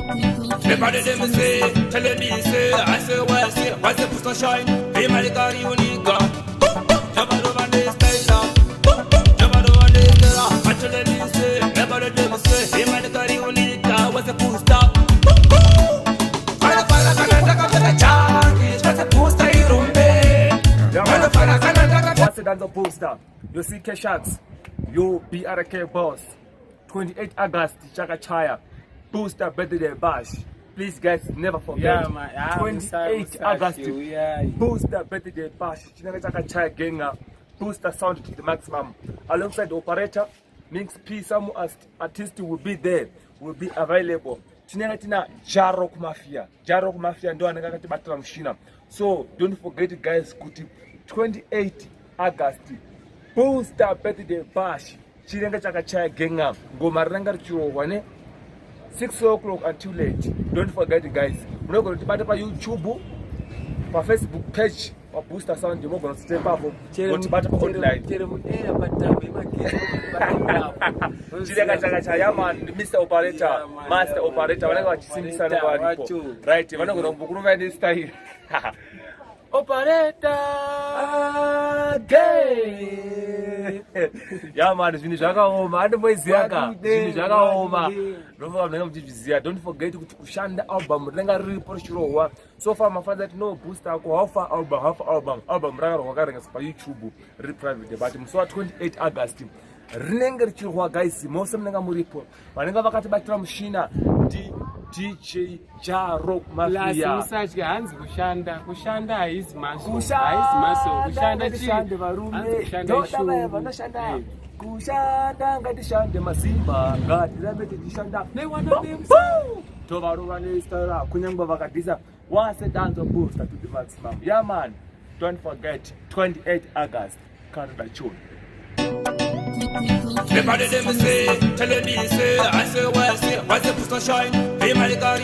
Everybody them say, tell me say, I say well say, what's the push shine? Hey my car unique. Jabba over the style. Jabba over the style. I tell them say, everybody them say, hey my car unique. What's the push stop? Para kana taka changi, what's the push style rumbe? Para kana taka. What's it on the poster? You see K-Sharks, you BRK boss. 28 August, Chaka Chaya. Booster birthday bash. Please guys, never forget. Yeah, man. 28 August. Booster birthday bash. Chinaka Chaka Chaya Genga. Booster sound to the maximum. Alongside the operator, Minx P, some artists will be there, will be available. Chinaka Jarok Mafia. Jarok Mafia ndo anakati batala mshina. So don't forget guys, kuti 28 August. Booster birthday bash. Chinaka Chaka Chaya Genga. Go maranga chirowane. 6 o'clock until late. Don't forget guys. We're not going to party on YouTube, for Facebook page, or Booster Sound. We're going to step up. We're going to party online. Mr. Operator, Master Operator. We're going to sing this right. We're not going to go this time. Operator gay. Yeah man, it's homa. I don't know it's homa. Don't forget to kushanda album. Renga report so far my father no Booster ko half album ranga rokarenga pa YouTube reprivate but so 28 August. Renga chirwa guys, most mnenga muripo. Vanenga vakati batira mshina DJ Jarok Mafia. Usachi hanzi kushanda is maso. Kushanda varume. Kushanda ngatishande masimba. Ngatirambete tishanda. They want them. Tovaruva nestara kunyangwa vakadisa once a dance of Booster to the maximum. Yeah man, don't forget 28 August. Canada tune. Everybody them say, tell me say, I say well say, what's the push shine? Hey my car